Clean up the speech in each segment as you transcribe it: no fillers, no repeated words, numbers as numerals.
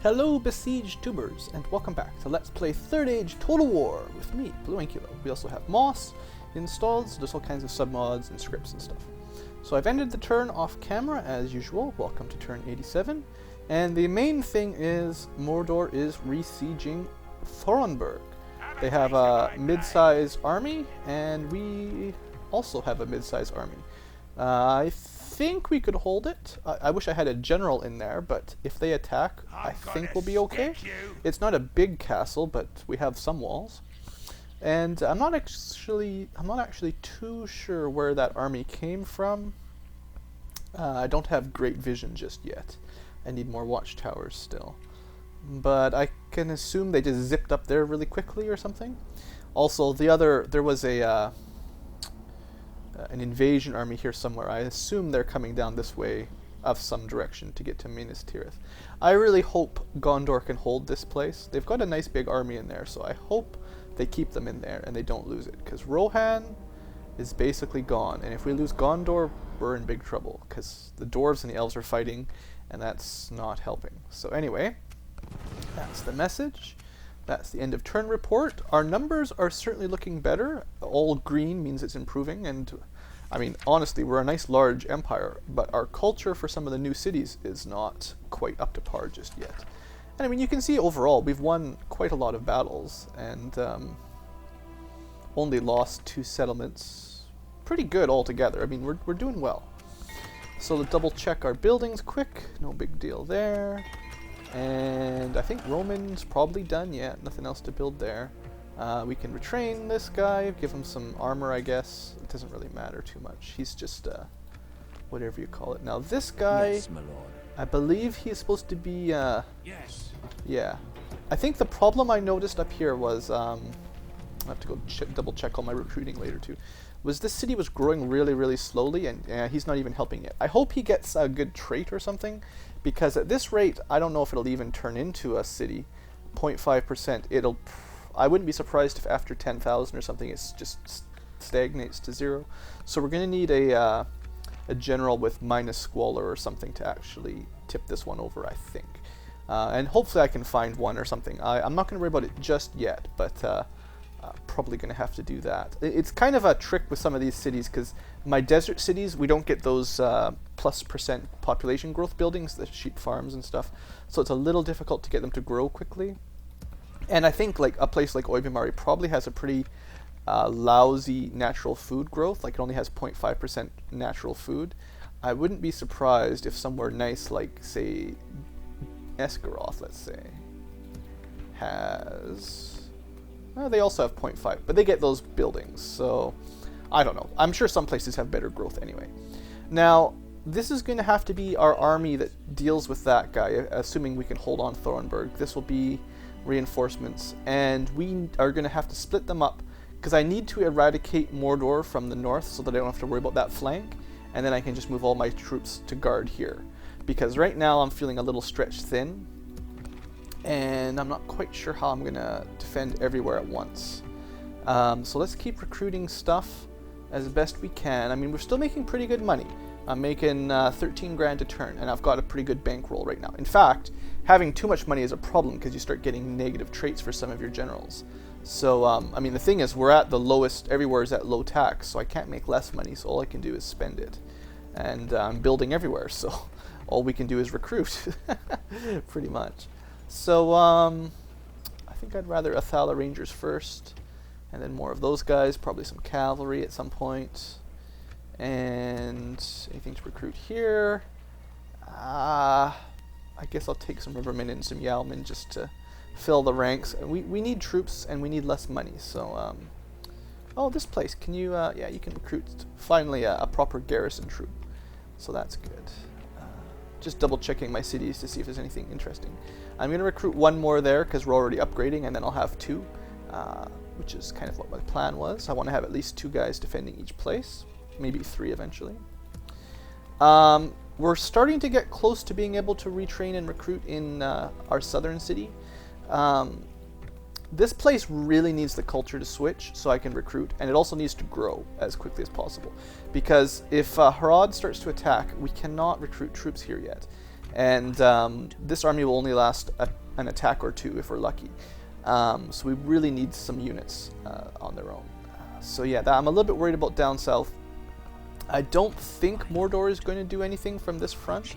Hello besieged tubers, and welcome back to Let's Play Third Age Total War with me, Blue Ankylo. We also have MOS installed, so there's all kinds of submods and scripts and stuff. So I've ended the turn off camera as usual. Welcome to turn 87. And the main thing is Mordor is besieging Thornburg. They have a mid-sized army, and we also have a mid-sized army. I think we could hold it. I wish I had a general in there, but if they attack, I think we'll be okay. It's not a big castle, but we have some walls. And I'm not actually too sure where that army came from. I don't have great vision just yet. I need more watchtowers still. But I can assume they just zipped up there really quickly or something. Also, there was a an invasion army here somewhere. I assume they're coming down this way of some direction to get to Minas Tirith. I really hope Gondor can hold this place. They've got a nice big army in there, so I hope they keep them in there and they don't lose it. Because Rohan is basically gone, and if we lose Gondor, we're in big trouble, because the dwarves and the elves are fighting, and that's not helping. So anyway, that's the message. That's the end of turn report. Our numbers are certainly looking better. All green means it's improving, and I mean, honestly, we're a nice large empire, but our culture for some of the new cities is not quite up to par just yet. And I mean, you can see overall, we've won quite a lot of battles, and only lost 2 settlements. Pretty good altogether. I mean, we're doing well. So let's double check our buildings quick. No big deal there. And I think Roman's probably done yet. Nothing else to build there. We can retrain this guy, give him some armor, I guess. It doesn't really matter too much. He's just, whatever you call it. Now this guy, Yes, my lord. I believe he's supposed to be, Yes. yeah. I think the problem I noticed up here was, I'll have to go double check all my recruiting later too, was this city was growing really, really slowly, and he's not even helping it. I hope he gets a good trait or something, because at this rate, I don't know if it'll even turn into a city. 0.5%, I wouldn't be surprised if after 10,000 or something it just stagnates to 0. So we're going to need a general with minus squalor or something to actually tip this one over, I think. And hopefully I can find one or something. I'm not going to worry about it just yet, but probably going to have to do that. It's kind of a trick with some of these cities, because my desert cities, we don't get those +% population growth buildings, the sheep farms and stuff, so it's a little difficult to get them to grow quickly. And I think like a place like Oibimari probably has a pretty lousy natural food growth, like it only has 0.5% natural food. I wouldn't be surprised if somewhere nice like, say, Esgaroth, let's say, has... they also have 0.5, but they get those buildings, so I don't know. I'm sure some places have better growth anyway. Now, this is going to have to be our army that deals with that guy, assuming we can hold on Thornburg. This will be reinforcements, and we are going to have to split them up, because I need to eradicate Mordor from the north so that I don't have to worry about that flank, and then I can just move all my troops to guard here. Because right now I'm feeling a little stretched thin, and I'm not quite sure how I'm going to defend everywhere at once. So let's keep recruiting stuff as best we can. I mean, we're still making pretty good money. I'm making 13 grand a turn, and I've got a pretty good bankroll right now. In fact, having too much money is a problem, because you start getting negative traits for some of your generals. So, I mean, the thing is, we're at the lowest, everywhere is at low tax, so I can't make less money, so all I can do is spend it. And I'm building everywhere, so all we can do is recruit, pretty much. So, I think I'd rather Athala Rangers first, and then more of those guys, probably some cavalry at some point. And anything to recruit here. I guess I'll take some Rivermen and some Yeomen just to fill the ranks. We need troops, and we need less money, so, oh, this place, can you, yeah, you can recruit finally a proper garrison troop, so that's good. Just double checking my cities to see if there's anything interesting. I'm going to recruit one more there, because we're already upgrading, and then I'll have 2, which is kind of what my plan was. I want to have at least 2 guys defending each place, maybe 3 eventually. We're starting to get close to being able to retrain and recruit in our southern city. This place really needs the culture to switch so I can recruit, and it also needs to grow as quickly as possible. Because if Harad starts to attack, we cannot recruit troops here yet. And this army will only last an attack or two if we're lucky. So we really need some units on their own. So yeah, I'm a little bit worried about down south. I don't think Mordor is going to do anything from this front.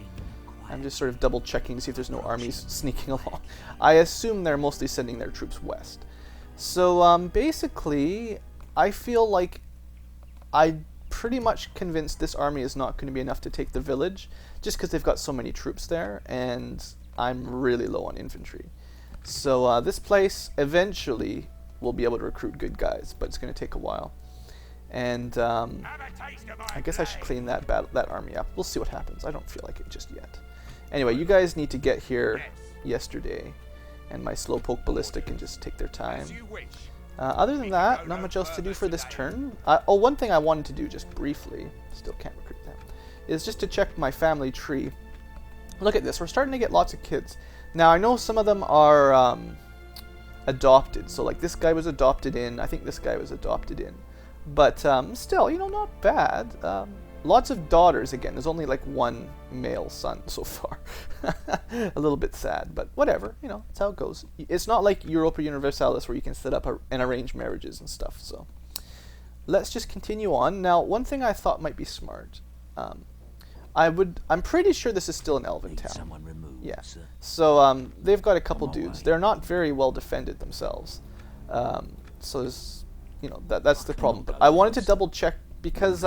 I'm just sort of double checking to see if there's no armies sneaking along. I assume they're mostly sending their troops west. So basically, I feel like I'm pretty much convinced this army is not going to be enough to take the village, just because they've got so many troops there, and I'm really low on infantry. So this place eventually will be able to recruit good guys, but it's going to take a while. And I guess I should clean that army up. We'll see what happens. I don't feel like it just yet. Anyway, you guys need to get here yesterday, and my slowpoke ballista can just take their time. Other than that, not much else to do for this turn. Oh, one thing I wanted to do just briefly, still can't recruit them, is just to check my family tree. Look at this, we're starting to get lots of kids. Now, I know some of them are adopted, so like this guy was adopted in, I think this guy was adopted in. But still, you know, not bad. Lots of daughters again. There's only like one male son so far. A little bit sad, but whatever. You know, that's how it goes. It's not like Europa Universalis where you can set up and arrange marriages and stuff. So let's just continue on. Now, one thing I thought might be smart. I'm pretty sure this is still an elven town. Yeah. So they've got a couple dudes. They're not very well defended themselves. So there's, you know, that's the problem. But I wanted to double check because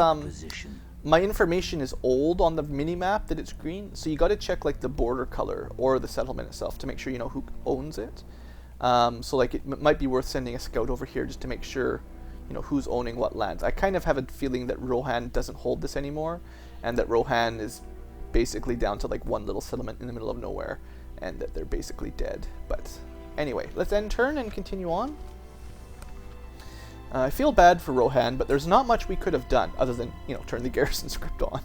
my information is old on the mini-map that it's green, so you got to check like the border color or the settlement itself to make sure you know who owns it. So like it might be worth sending a scout over here just to make sure, you know, who's owning what lands. I kind of have a feeling that Rohan doesn't hold this anymore, and that Rohan is basically down to like one little settlement in the middle of nowhere, and that they're basically dead. But anyway, let's end turn and continue on. I feel bad for Rohan, but there's not much we could have done other than, you know, turn the garrison script on.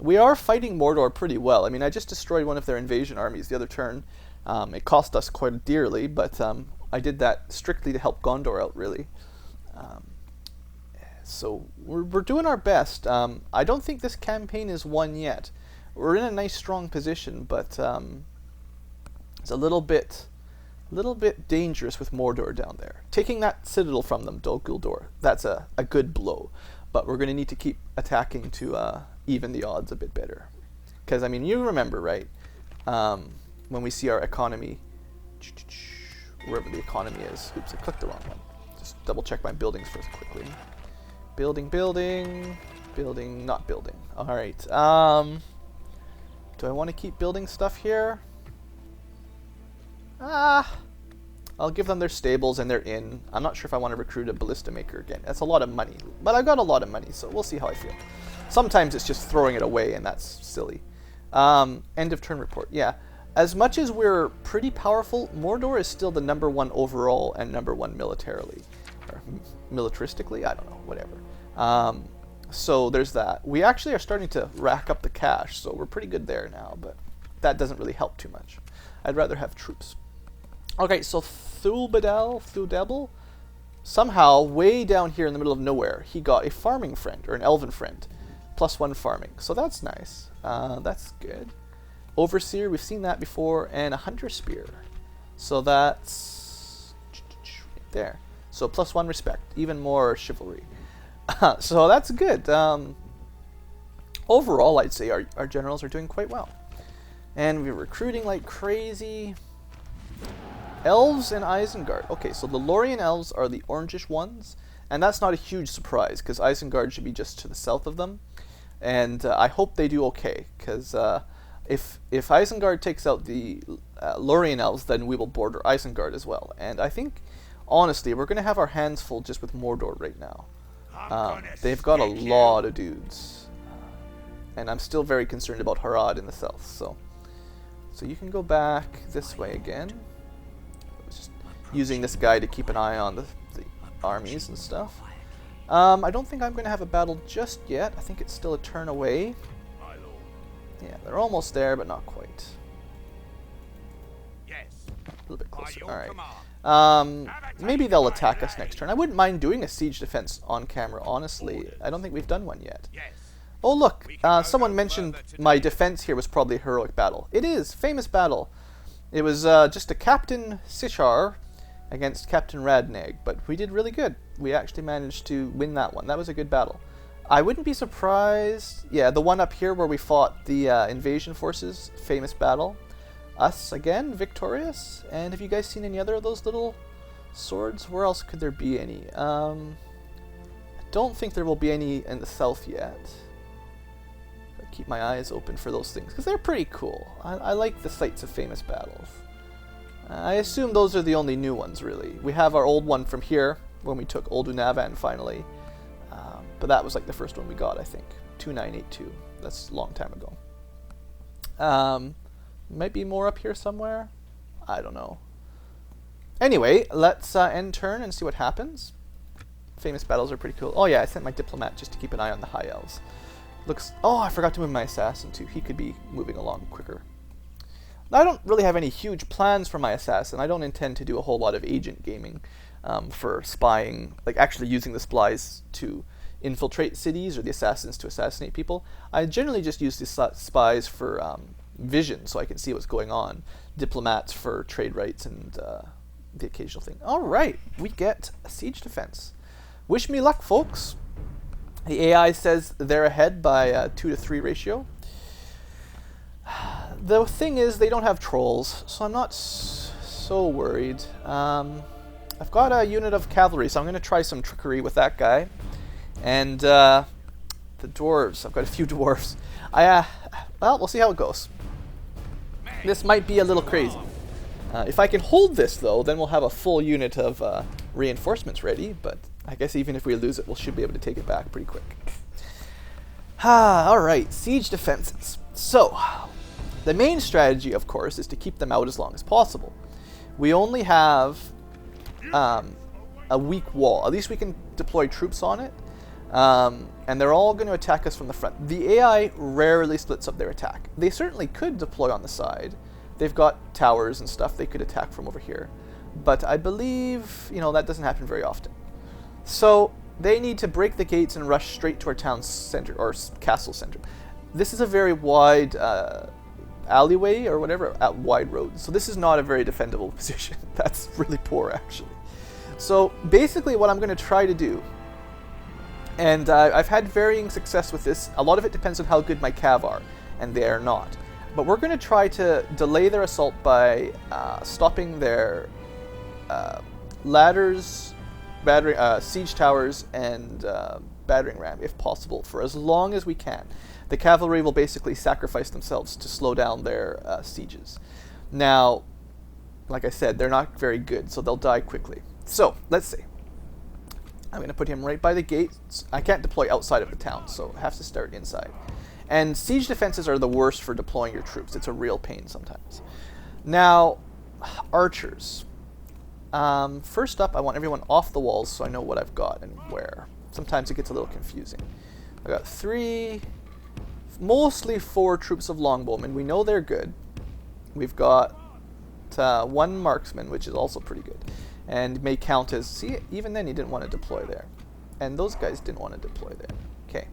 We are fighting Mordor pretty well. I mean, I just destroyed one of their invasion armies the other turn. It cost us quite dearly, but I did that strictly to help Gondor out, really. So we're doing our best. I don't think this campaign is won yet. We're in a nice, strong position, but it's a little bit dangerous with Mordor down there. Taking that citadel from them, Dol Guldur, that's a good blow. But we're going to need to keep attacking to even the odds a bit better. Because, I mean, you remember, right? When we see our economy, wherever the economy is. Oops, I clicked the wrong one. Just double check my buildings first quickly. Building, not building. Alright. Do I want to keep building stuff here? I'll give them their stables and their inn. I'm not sure if I want to recruit a ballista maker again. That's a lot of money. But I've got a lot of money, so we'll see how I feel. Sometimes it's just throwing it away, and that's silly. End of turn report. Yeah. As much as we're pretty powerful, Mordor is still the #1 overall and #1 militarily. Or militaristically? I don't know. Whatever. So there's that. We actually are starting to rack up the cash, so we're pretty good there now, but that doesn't really help too much. I'd rather have troops. Okay, so Thudebel, somehow, way down here in the middle of nowhere, he got a farming friend, or an elven friend. +1 farming, so that's nice. That's good. Overseer, we've seen that before, and a hunter spear. So that's right there. So +1 respect, even more chivalry. So that's good. Overall, I'd say our generals are doing quite well. And we're recruiting like crazy. Elves and Isengard. Okay, so the Lorien elves are the orangish ones, and that's not a huge surprise, because Isengard should be just to the south of them. And I hope they do okay, because if Isengard takes out the Lorien elves, then we will border Isengard as well. And I think, honestly, we're going to have our hands full just with Mordor right now. They've got a lot of dudes. And I'm still very concerned about Harad in the south, so you can go back this way again. Just using this guy to keep an eye on the armies and stuff. I don't think I'm going to have a battle just yet. I think it's still a turn away. Yeah, they're almost there, but not quite. A little bit closer. Alright. Maybe they'll attack us next turn. I wouldn't mind doing a siege defense on camera, honestly. I don't think we've done one yet. Oh look, someone mentioned my defense here was probably a heroic battle. It is, famous battle. It was just a Captain Sishar against Captain Radneg, but we did really good. We actually managed to win that one. That was a good battle. I wouldn't be surprised. Yeah, the one up here where we fought the invasion forces, famous battle. Us again, victorious. And have you guys seen any other of those little swords? Where else could there be any? I don't think there will be any in the south yet. I'll keep my eyes open for those things because they're pretty cool. I like the sites of famous battles. I assume those are the only new ones, really. We have our old one from here when we took Old Unavan finally. But that was like the first one we got, I think. 2982. That's a long time ago. Might be more up here somewhere. I don't know. Anyway, let's end turn and see what happens. Famous battles are pretty cool. Oh yeah, I sent my diplomat just to keep an eye on the high elves. Looks... Oh, I forgot to move my assassin too. He could be moving along quicker. I don't really have any huge plans for my assassin. I don't intend to do a whole lot of agent gaming for spying, like actually using the spies to infiltrate cities or the assassins to assassinate people. I generally just use the spies for vision so I can see what's going on. Diplomats for trade rights and the occasional thing. Alright, we get a siege defense. Wish me luck, folks. The AI says they're ahead by a 2 to 3 ratio. The thing is, they don't have trolls, so I'm not so worried. I've got a unit of cavalry, so I'm going to try some trickery with that guy. And the dwarves, I've got a few dwarves. Well, we'll see how it goes. This might be a little crazy. If I can hold this, though, then we'll have a full unit of reinforcements ready. But I guess even if we lose it, we should be able to take it back pretty quick. Alright, siege defenses. So, the main strategy, of course, is to keep them out as long as possible. We only have a weak wall. At least we can deploy troops on it. And they're all going to attack us from the front. The AI rarely splits up their attack. They certainly could deploy on the side. They've got towers and stuff they could attack from over here. But I believe, you know, that doesn't happen very often. So they need to break the gates and rush straight to our town center, or castle center. This is a very wide alleyway, or whatever, wide road. So this is not a very defendable position. That's really poor, actually. So basically what I'm going to try to do, and I've had varying success with this. A lot of it depends on how good my cav are, and they are not. But we're going to try to delay their assault by stopping their ladders, siege towers, and battering ram, if possible, for as long as we can. The cavalry will basically sacrifice themselves to slow down their sieges. Now, like I said, they're not very good, so they'll die quickly. So, let's see. I'm going to put him right by the gates. I can't deploy outside of the town, so I have to start inside. And siege defenses are the worst for deploying your troops. It's a real pain sometimes. Now, archers. First up, I want everyone off the walls so I know what I've got and where. Sometimes it gets a little confusing. I got 3, mostly 4 troops of longbowmen. We know they're good. We've got 1 marksman, which is also pretty good. And may count as... See, even then he didn't want to deploy there. And those guys didn't want to deploy there. Okay.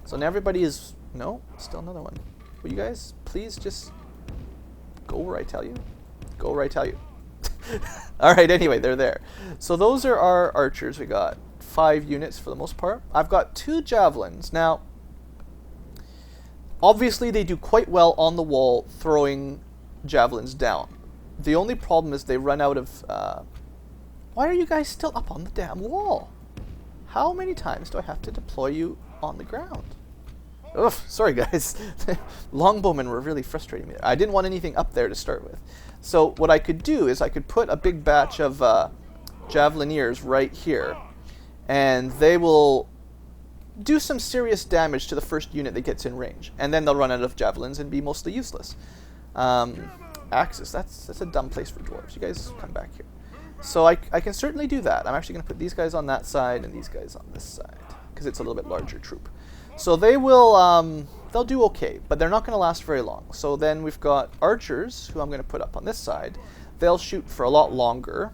So now everybody is... No, still another one. Will you guys please just go where I tell you? Go where I tell you. Alright, anyway, they're there. So those are our archers. We got 5 units for the most part. I've got 2 javelins. Now, obviously they do quite well on the wall throwing javelins down. The only problem is they run out of... Why are you guys still up on the damn wall? How many times do I have to deploy you on the ground? Ugh, sorry guys. Longbowmen were really frustrating me. I didn't want anything up there to start with. So what I could do is I could put a big batch of javelineers right here, and they will do some serious damage to the first unit that gets in range. And then they'll run out of javelins and be mostly useless. Axis, that's a dumb place for dwarves. You guys come back here. So I can certainly do that. I'm actually going to put these guys on that side and these guys on this side, because it's a little bit larger troop. So they will, they'll do okay, but they're not going to last very long. So then we've got archers, who I'm going to put up on this side. They'll shoot for a lot longer.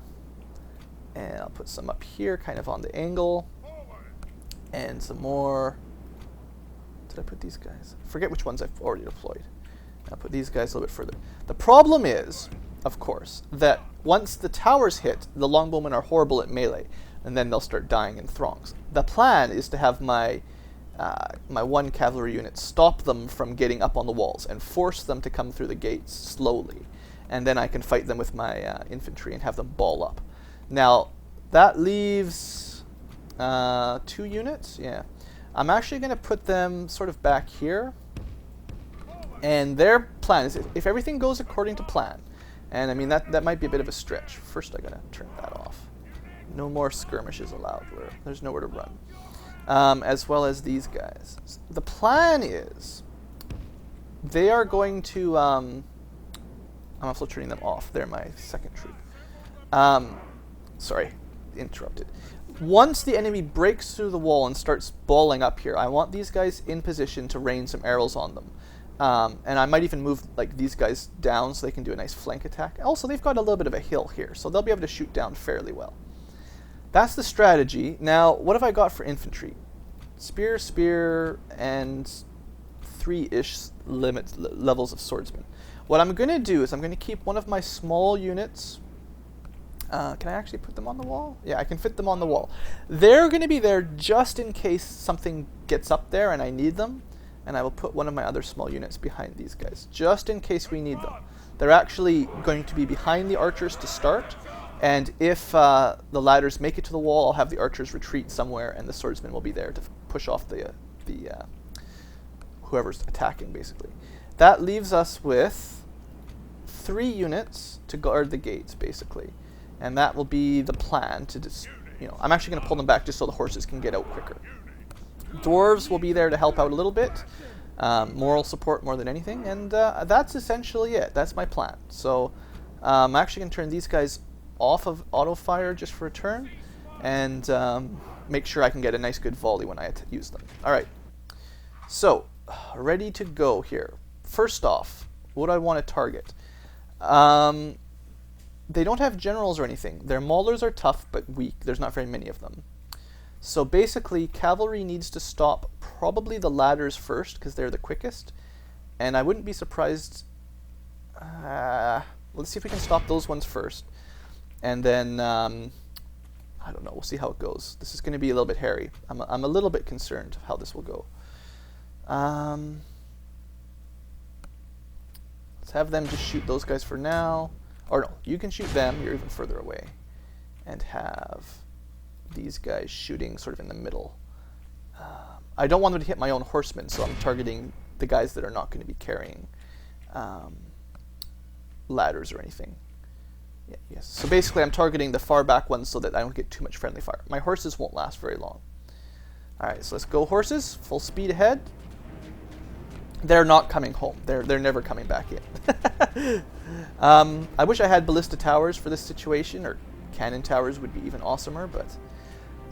And I'll put some up here, kind of on the angle. And some more Did I put these guys? I forget which ones I've already deployed. I'll put these guys a little bit further. The problem is, of course, that once the towers hit, the longbowmen are horrible at melee, and then they'll start dying in throngs. The plan is to have my my one cavalry unit stop them from getting up on the walls and force them to come through the gates slowly, and then I can fight them with my infantry and have them ball up. Now, that leaves 2 units. Yeah. I'm actually going to put them sort of back here. And their plan is, if everything goes according to plan, and I mean that might be a bit of a stretch. First I'm going to turn that off. No more skirmishes allowed. There's nowhere to run. As well as these guys. The plan is, they are going to... I'm also turning them off. They're my second troop. Sorry, interrupted. Once the enemy breaks through the wall and starts balling up here, I want these guys in position to rain some arrows on them. And I might even move like these guys down so they can do a nice flank attack. Also, they've got a little bit of a hill here, so they'll be able to shoot down fairly well. That's the strategy. Now, what have I got for infantry? Spear, spear, and 3-ish levels of swordsman. What I'm going to do is I'm going to keep one of my small units. Can I actually put them on the wall? Yeah, I can fit them on the wall. They're going to be there just in case something gets up there and I need them. And I will put one of my other small units behind these guys, just in case we need them. They're actually going to be behind the archers to start. And if the ladders make it to the wall, I'll have the archers retreat somewhere, and the swordsmen will be there to push off the whoever's attacking, basically. That leaves us with 3 units to guard the gates, basically. And that will be the plan to just, I'm actually going to pull them back just so the horses can get out quicker. Dwarves will be there to help out a little bit. Moral support more than anything. And that's essentially it. That's my plan. So I'm actually going to turn these guys off of auto fire just for a turn. And make sure I can get a nice good volley when I use them. Alright. So, ready to go here. First off, what do I want to target? They don't have generals or anything. Their maulers are tough but weak. There's not very many of them. So basically, cavalry needs to stop probably the ladders first, because they're the quickest. And I wouldn't be surprised... let's see if we can stop those ones first. And then, I don't know, we'll see how it goes. This is going to be a little bit hairy. I'm a little bit concerned how this will go. Let's have them just shoot those guys for now. Or no, you can shoot them, you're even further away. And have these guys shooting sort of in the middle. I don't want them to hit my own horsemen, so I'm targeting the guys that are not going to be carrying ladders or anything. Yeah, yes. So basically I'm targeting the far back ones so that I don't get too much friendly fire. My horses won't last very long. Alright, so let's go horses, full speed ahead. They're not coming home. They're never coming back in. I wish I had ballista towers for this situation, or cannon towers would be even awesomer, but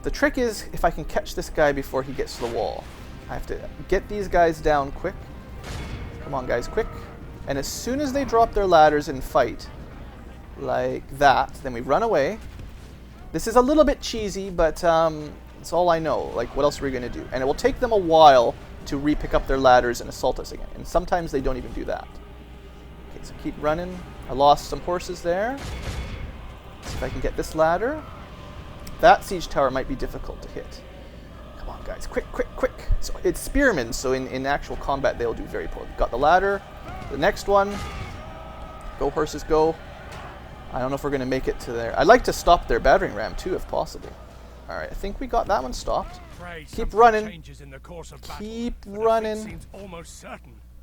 the trick is if I can catch this guy before he gets to the wall. I have to get these guys down quick. Come on guys, quick. And as soon as they drop their ladders and fight, like that, then we run away. This is a little bit cheesy, but it's all I know. Like, what else are we going to do? And it will take them a while to re-pick up their ladders and assault us again. And sometimes they don't even do that. Okay, so keep running. I lost some horses there. See if I can get this ladder. That siege tower might be difficult to hit. Come on, guys. Quick, quick, quick. So it's spearmen, so in actual combat they'll do very poorly. Got the ladder. The next one. Go, horses, go. I don't know if we're going to make it to there. I'd like to stop their battering ram, too, if possible. Alright, I think we got that one stopped. Keep running. Keep running.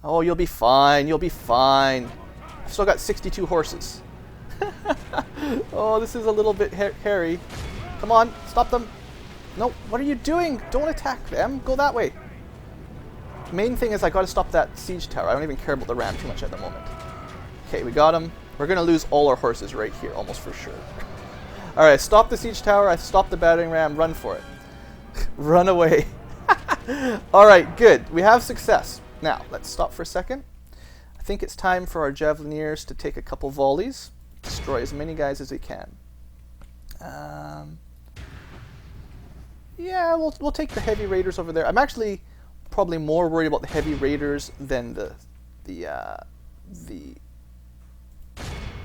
Oh, you'll be fine. You'll be fine. I've still got 62 horses. Oh, this is a little bit hairy. Come on, stop them. No, what are you doing? Don't attack them. Go that way. Main thing is I got to stop that siege tower. I don't even care about the ram too much at the moment. Okay, we got him. We're going to lose all our horses right here, almost for sure. Alright, stop the siege tower. I stopped the battering ram. Run for it. Run away. Alright, good. We have success. Now, let's stop for a second. I think it's time for our javelineers to take a couple volleys. Destroy as many guys as we can. Yeah, we'll take the heavy raiders over there. I'm actually probably more worried about the heavy raiders than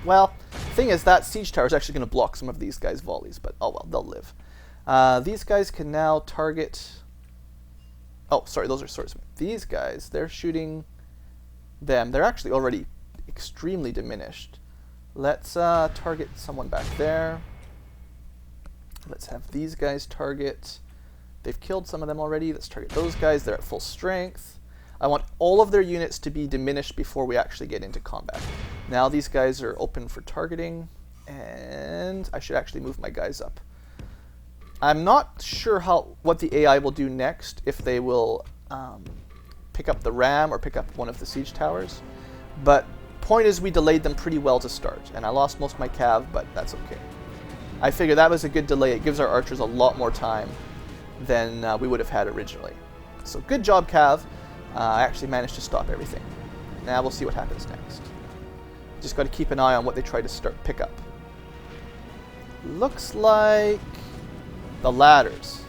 well, thing is that siege tower is actually going to block some of these guys' volleys, but oh well, they'll live. These guys can now target... Oh, sorry, those are swordsmen. These guys, they're shooting them. They're actually already extremely diminished. Let's target someone back there. Let's have these guys target. They've killed some of them already. Let's target those guys. They're at full strength. I want all of their units to be diminished before we actually get into combat. Now these guys are open for targeting, and I should actually move my guys up. I'm not sure what the AI will do next, if they will pick up the ram or pick up one of the siege towers. But point is, we delayed them pretty well to start, and I lost most of my cav, but that's okay. I figure that was a good delay. It gives our archers a lot more time than we would have had originally. So good job, cav. I actually managed to stop everything. Now we'll see what happens next. Just got to keep an eye on what they try to pick up. Looks like the ladders.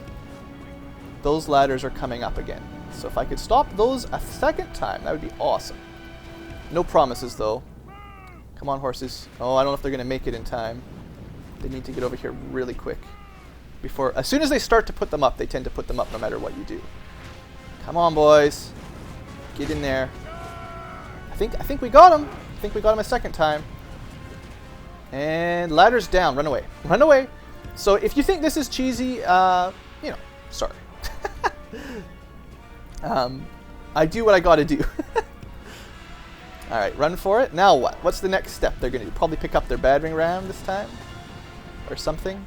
Those ladders are coming up again. So if I could stop those a second time, that would be awesome. No promises though. Come on, horses. Oh, I don't know if they're going to make it in time. They need to get over here really quick. As soon as they start to put them up, they tend to put them up no matter what you do. Come on, boys. Get in there. I think we got him. I think we got him a second time. And ladder's down. Run away. Run away. So if you think this is cheesy, you know, sorry. I do what I gotta do. Alright, run for it. Now what? What's the next step they're gonna do? Probably pick up their battering ram this time? Or something?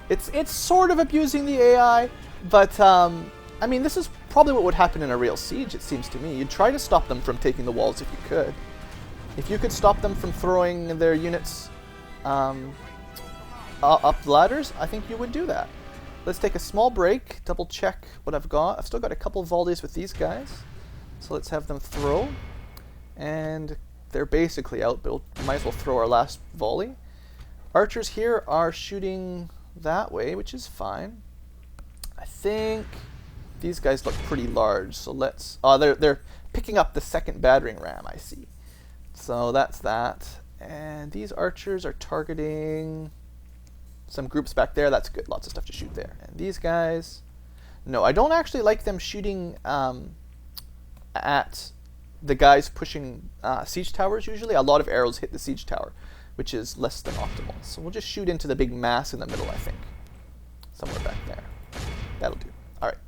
It's sort of abusing the AI, but I mean, this is probably what would happen in a real siege, it seems to me. You'd try to stop them from taking the walls if you could. If you could stop them from throwing their units up the ladders, I think you would do that. Let's take a small break, double check what I've got. I've still got a couple volleys with these guys, so let's have them throw. And they're basically out, but we might as well throw our last volley. Archers here are shooting that way, which is fine. I think these guys look pretty large, so let's... Oh, they're picking up the second battering ram, I see. So that's that. And these archers are targeting some groups back there. That's good. Lots of stuff to shoot there. And these guys... No, I don't actually like them shooting at the guys pushing siege towers usually. A lot of arrows hit the siege tower, which is less than optimal. So we'll just shoot into the big mass in the middle, I think. Somewhere back there. That'll do. Alright.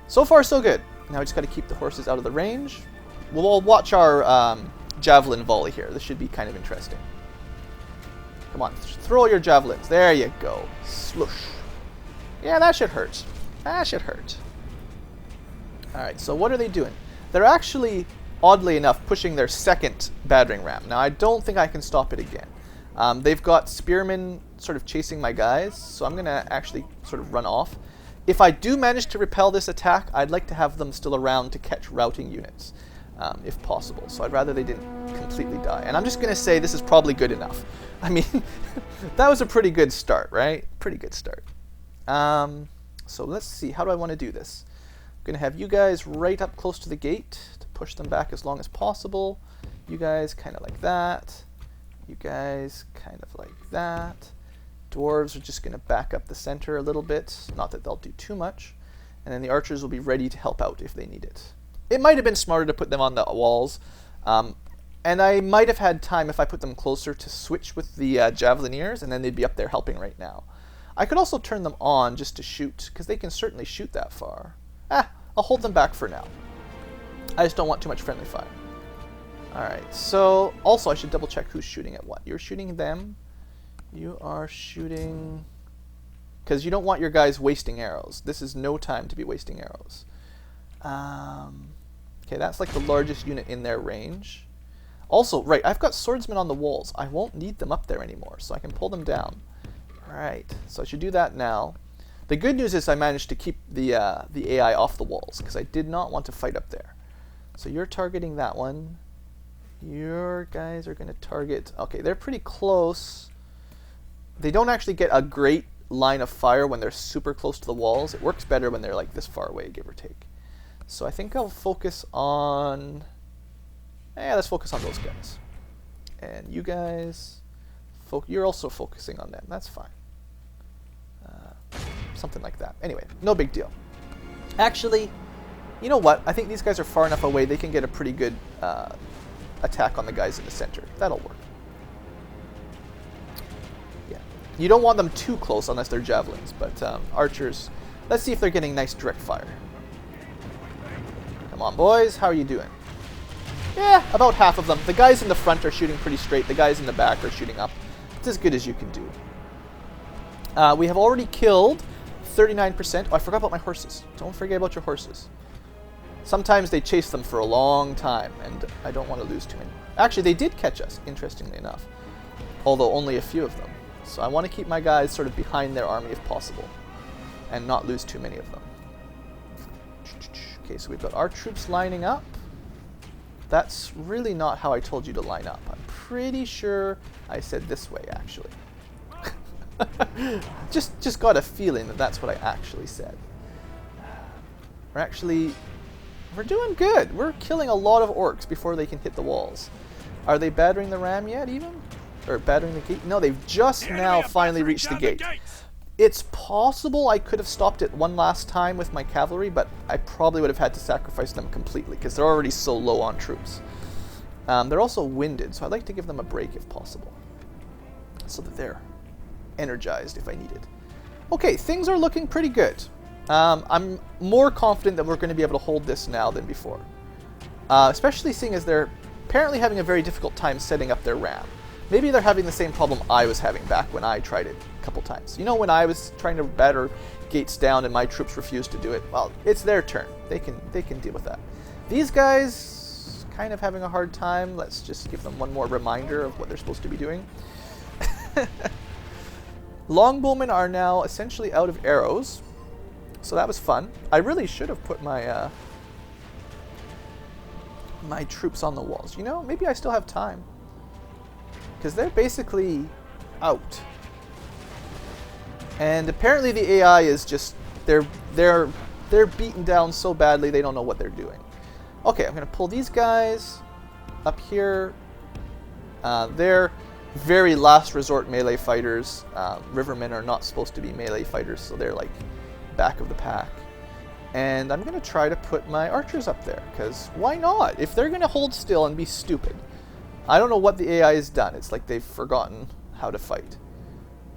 So far, so good. Now we just got to keep the horses out of the range. We'll watch our javelin volley here. This should be kind of interesting. Come on, throw your javelins. There you go. Sloosh. Yeah, that should hurt. That should hurt. Alright, so what are they doing? They're actually, oddly enough, pushing their second battering ram. Now, I don't think I can stop it again. They've got spearmen sort of chasing my guys, so I'm going to actually sort of run off. If I do manage to repel this attack, I'd like to have them still around to catch routing units, if possible. So I'd rather they didn't completely die. And I'm just going to say this is probably good enough. I mean, that was a pretty good start, right? Pretty good start. So let's see. How do I want to do this? I'm going to have you guys right up close to the gate to push them back as long as possible. You guys kind of like that. You guys kind of like that. Dwarves are just going to back up the center a little bit. Not that they'll do too much. And then the archers will be ready to help out if they need it. It might have been smarter to put them on the walls. And I might have had time if I put them closer to switch with the javelineers, and then they'd be up there helping right now. I could also turn them on just to shoot, because they can certainly shoot that far. I'll hold them back for now. I just don't want too much friendly fire. Alright, so also I should double check who's shooting at what. You're shooting them. You are shooting... Because you don't want your guys wasting arrows. This is no time to be wasting arrows. Okay, that's like the largest unit in their range. Also, right, I've got swordsmen on the walls. I won't need them up there anymore, so I can pull them down. Alright, so I should do that now. The good news is I managed to keep the AI off the walls, because I did not want to fight up there. So you're targeting that one. Your guys are going to target... Okay, they're pretty close. They don't actually get a great line of fire when they're super close to the walls. It works better when they're like this far away, give or take. So I think I'll focus on... let's focus on those guys. And you guys, you're also focusing on them. That's fine. Something like that. Anyway, no big deal. Actually, you know what? I think these guys are far enough away. They can get a pretty good attack on the guys in the center. That'll work. Yeah. You don't want them too close unless they're javelins. But archers, let's see if they're getting nice direct fire. Come on, boys. How are you doing? Yeah, about half of them. The guys in the front are shooting pretty straight. The guys in the back are shooting up. It's as good as you can do. We have already killed 39%. Oh, I forgot about my horses. Don't forget about your horses. Sometimes they chase them for a long time, and I don't want to lose too many. Actually, they did catch us, interestingly enough. Although only a few of them. So I want to keep my guys sort of behind their army if possible. And not lose too many of them. Okay, so we've got our troops lining up. That's really not how I told you to line up. I'm pretty sure I said this way, actually. just got a feeling that that's what I actually said. We're doing good. We're killing a lot of orcs before they can hit the walls. Are they battering the ram yet, even? Or battering the gate? No, they've just now finally reached the gate. It's possible I could have stopped it one last time with my cavalry, but I probably would have had to sacrifice them completely because they're already so low on troops. They're also winded, so I'd like to give them a break if possible, so that they're energized if I need it. Okay, things are looking pretty good. I'm more confident that we're going to be able to hold this now than before. Especially seeing as they're apparently having a very difficult time setting up their ram. Maybe they're having the same problem I was having back when I tried it a couple times. You know, when I was trying to batter gates down and my troops refused to do it? Well, it's their turn. They can deal with that. These guys kind of having a hard time. Let's just give them one more reminder of what they're supposed to be doing. Longbowmen are now essentially out of arrows. So that was fun. I really should have put my my troops on the walls. You know, maybe I still have time. Because they're basically out. And apparently the AI is just they're beaten down so badly they don't know what they're doing. Okay, I'm gonna pull these guys up here. They're very last resort melee fighters. Rivermen are not supposed to be melee fighters, so they're like back of the pack. And I'm gonna try to put my archers up there, because why not? If they're gonna hold still and be stupid. I don't know what the AI has done. It's like they've forgotten how to fight.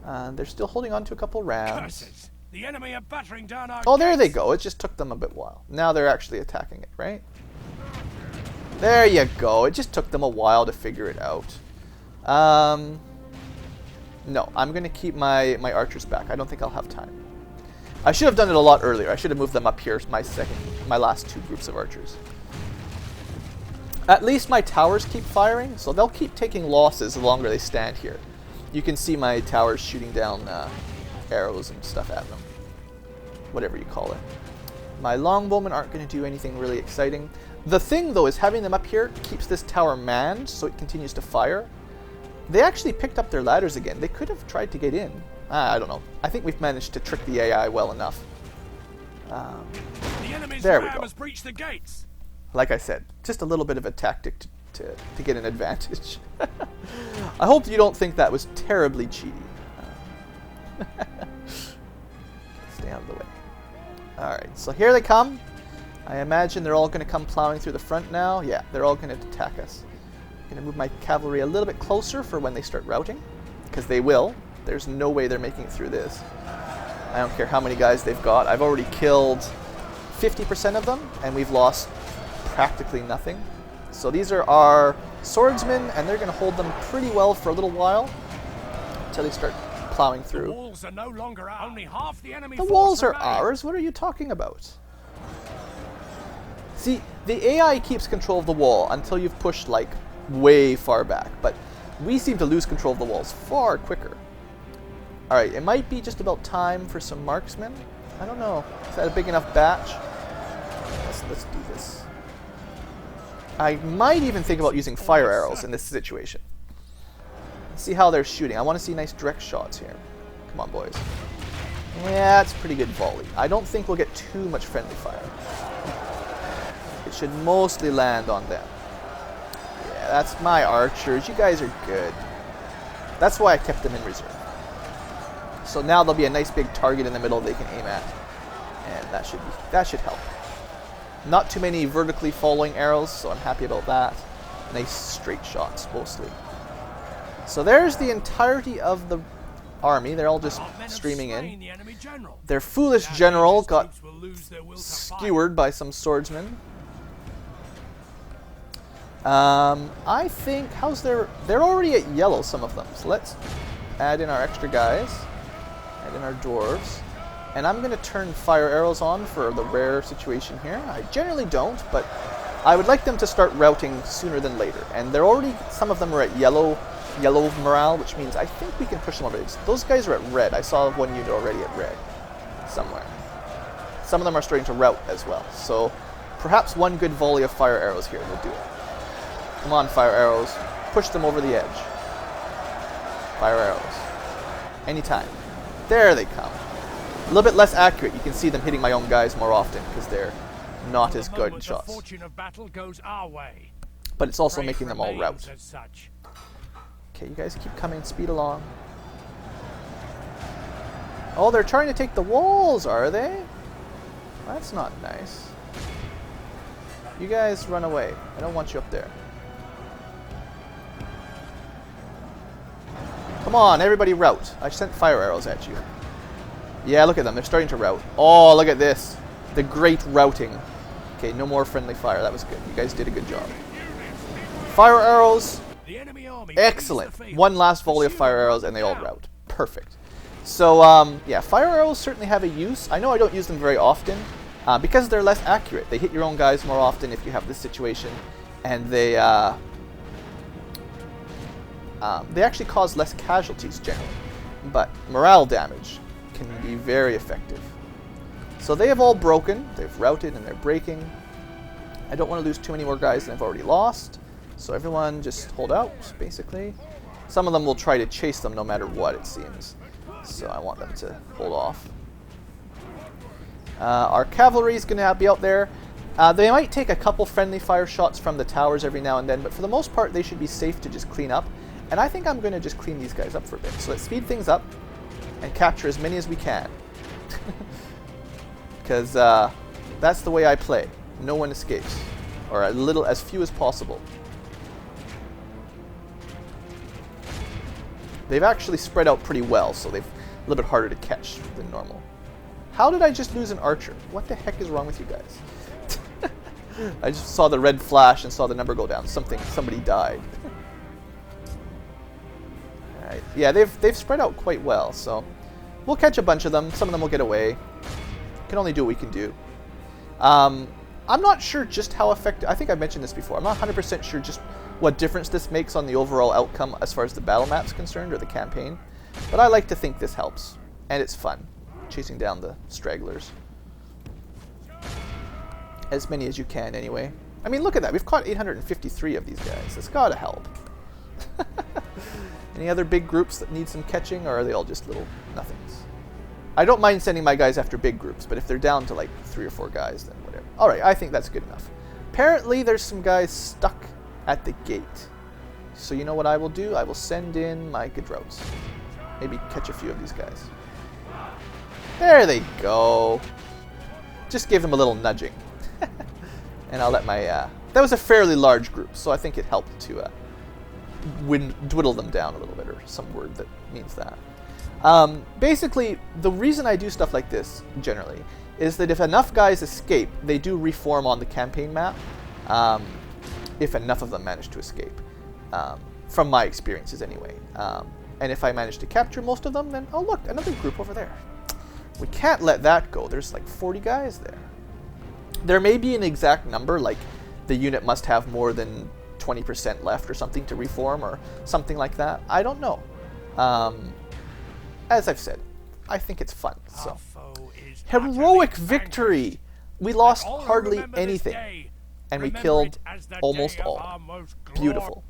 They're still holding on to a couple rams. Curses. The enemy are battering down our Oh, there gates. they go. It just took them a bit while. Now they're actually attacking it, right? There you go. It just took them a while to figure it out. No, I'm going to keep my archers back. I don't think I'll have time. I should have done it a lot earlier. I should have moved them up here, my last two groups of archers. At least my towers keep firing, so they'll keep taking losses the longer they stand here. You can see my towers shooting down arrows and stuff at them. Whatever you call it. My longbowmen aren't going to do anything really exciting. The thing, though, is having them up here keeps this tower manned, so it continues to fire. They actually picked up their ladders again. They could have tried to get in. I don't know. I think we've managed to trick the AI well enough. The enemy's there we ram go. has breached the gates. Like I said, just a little bit of a tactic to get an advantage. I hope you don't think that was terribly cheaty. Stay out of the way. Alright, so here they come. I imagine they're all going to come plowing through the front now. Yeah, they're all going to attack us. I'm going to move my cavalry a little bit closer for when they start routing. Because they will. There's no way they're making it through this. I don't care how many guys they've got. I've already killed 50% of them, and we've lost practically nothing. So these are our swordsmen, and they're going to hold them pretty well for a little while until they start plowing through. The walls are no longer ours. Only half the enemy The force walls are remain. ours? What are you talking about? See, the AI keeps control of the wall until you've pushed, like, way far back, but we seem to lose control of the walls far quicker. Alright, it might be just about time for some marksmen. I don't know. Is that a big enough batch? Let's do this. I might even think about using fire arrows in this situation. Let's see how they're shooting. I want to see nice direct shots here. Come on, boys. Yeah, it's pretty good volley. I don't think we'll get too much friendly fire. It should mostly land on them. Yeah, that's my archers. You guys are good. That's why I kept them in reserve. So now there'll be a nice big target in the middle they can aim at. And that should help. Not too many vertically following arrows, so I'm happy about that. Nice straight shots, mostly. So there's the entirety of the army. They're all just streaming in. Their foolish general got skewered by some swordsmen. I think, they're already at yellow, some of them. So let's add in our extra guys. Add in our dwarves. And I'm going to turn fire arrows on for the rare situation here. I generally don't, but I would like them to start routing sooner than later. And they're already, some of them are at yellow morale, which means I think we can push them over. Those guys are at red. I saw one unit already at red somewhere. Some of them are starting to rout as well. So perhaps one good volley of fire arrows here will do it. Come on, fire arrows. Push them over the edge. Fire arrows. Anytime. There they come. A little bit less accurate. You can see them hitting my own guys more often because they're not as good shots. But it's also making them all rout. Okay, you guys keep coming. Speed along. Oh, they're trying to take the walls, are they? That's not nice. You guys run away. I don't want you up there. Come on, everybody rout. I sent fire arrows at you. Yeah, look at them. They're starting to rout. Oh, look at this. The great routing. Okay, no more friendly fire. That was good. You guys did a good job. Fire arrows. Excellent. One last volley of fire arrows and they all rout. Perfect. So, yeah, fire arrows certainly have a use. I know I don't use them very often because they're less accurate. They hit your own guys more often if you have this situation. And they actually cause less casualties generally. But morale damage can be very effective. So they have all broken. They've routed and they're breaking. I don't want to lose too many more guys than I've already lost. So everyone just hold out, basically. Some of them will try to chase them no matter what, it seems. So I want them to hold off. Our cavalry is going to be out there. They might take a couple friendly fire shots from the towers every now and then, but for the most part they should be safe to just clean up. And I think I'm going to just clean these guys up for a bit. So let's speed things up and capture as many as we can. Because that's the way I play. No one escapes. Or as few as possible. They've actually spread out pretty well, so they're a little bit harder to catch than normal. How did I just lose an archer? What the heck is wrong with you guys? I just saw the red flash and saw the number go down. Somebody died. Alright. Yeah, they've spread out quite well, so we'll catch a bunch of them. Some of them will get away. Can only do what we can do. I'm not sure just how effective. I think I mentioned this before. I'm not 100% sure just what difference this makes on the overall outcome as far as the battle map's concerned or the campaign. But I like to think this helps. And it's fun, chasing down the stragglers. As many as you can, anyway. I mean, look at that. We've caught 853 of these guys. It's got to help. Any other big groups that need some catching, or are they all just little nothings? I don't mind sending my guys after big groups, but if they're down to like 3 or 4 guys, then whatever. Alright, I think that's good enough. Apparently, there's some guys stuck at the gate. So you know what I will do? I will send in my Gedrouts. Maybe catch a few of these guys. There they go. Just give them a little nudging. And I'll let my... that was a fairly large group, so I think it helped to dwindle them down a little bit, or some word that means that. Basically, the reason I do stuff like this, generally, is that if enough guys escape, they do reform on the campaign map. If enough of them manage to escape. From my experiences, anyway. And if I manage to capture most of them, then, oh look, another group over there. We can't let that go. There's like 40 guys there. There may be an exact number, like the unit must have more than 20% left or something to reform or something like that. I don't know. As I've said, I think it's fun. So, heroic victory! We lost hardly anything, and we killed almost all. Beautiful.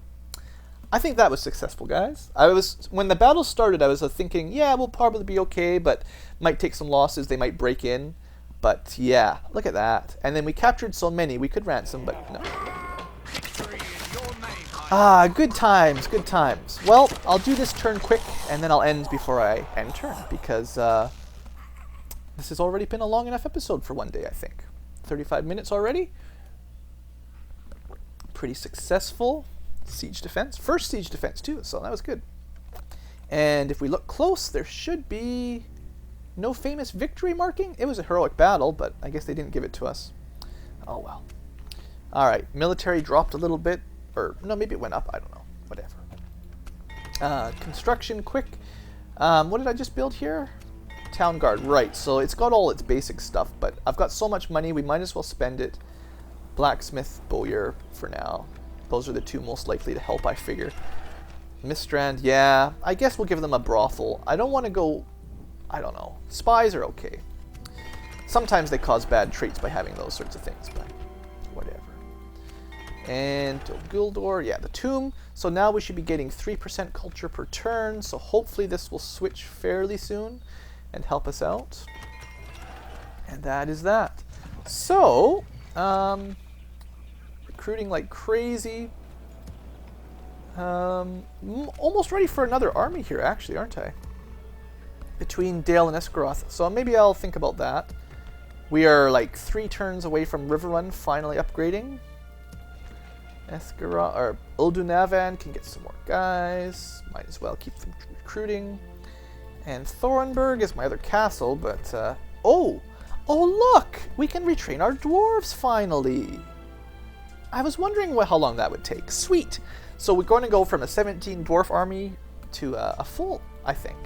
I think that was successful, guys. When the battle started, I was thinking, yeah, we'll probably be okay, but might take some losses. They might break in. But yeah, look at that. And then we captured so many, we could ransom, but no. Ah, good times, good times. Well, I'll do this turn quick, and then I'll end before I end turn, because this has already been a long enough episode for one day, I think. 35 minutes already. Pretty successful. Siege defense. First siege defense, too, so that was good. And if we look close, there should be no famous victory marking. It was a heroic battle, but I guess they didn't give it to us. Oh, well. All right, military dropped a little bit. Or, no, maybe it went up. I don't know. Whatever. Construction, quick. What did I just build here? Town guard. Right, so it's got all its basic stuff, but I've got so much money, we might as well spend it. Blacksmith, bowyer for now. Those are the two most likely to help, I figure. Mistrand, yeah. I guess we'll give them a brothel. I don't want to go... I don't know. Spies are okay. Sometimes they cause bad traits by having those sorts of things, but whatever. And Gildor, yeah, the tomb. So now we should be getting 3% culture per turn, so hopefully this will switch fairly soon and help us out. And that is that. So, recruiting like crazy. Almost ready for another army here, actually, aren't I? Between Dale and Esgaroth. So maybe I'll think about that. We are like 3 turns away from Riverrun finally upgrading. Esgaroth, or Uldunavan can get some more guys. Might as well keep them recruiting. And Thorenberg is my other castle, but oh look! We can retrain our dwarves finally! I was wondering how long that would take. Sweet! So we're going to go from a 17 dwarf army to a full, I think.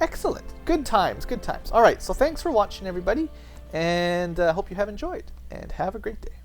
Excellent. Good times, good times. Alright, so thanks for watching, everybody, and hope you have enjoyed, and have a great day.